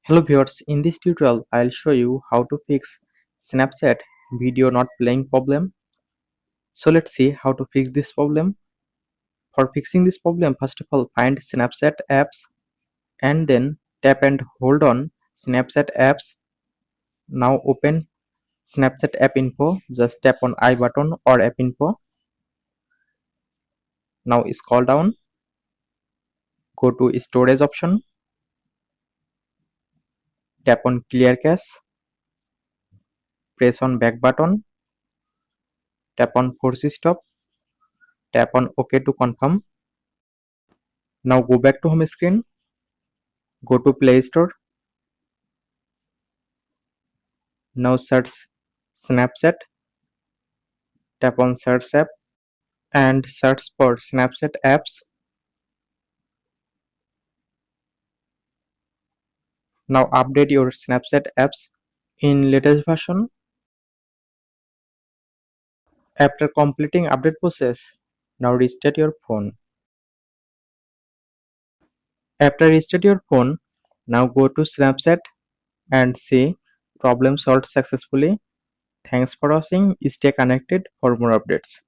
Hello viewers, in this tutorial I'll show you how to fix Snapchat video not playing problem. So let's see how to fix this problem. For fixing this problem, first of all find Snapchat apps and then tap and hold on Snapchat apps. Now open Snapchat app info, just tap on I button or app info. Now scroll down, go to storage option, tap on clear cache, press on back button, tap on force stop, tap on OK to confirm. Now go back to home screen, go to Play Store. Now search Snapchat, tap on search app and search for Snapchat apps. Now update your Snapchat apps in latest version. After completing update process, now restart your phone. After restart your phone, now go to Snapchat and see problem solved successfully. Thanks for watching. Stay connected for more updates.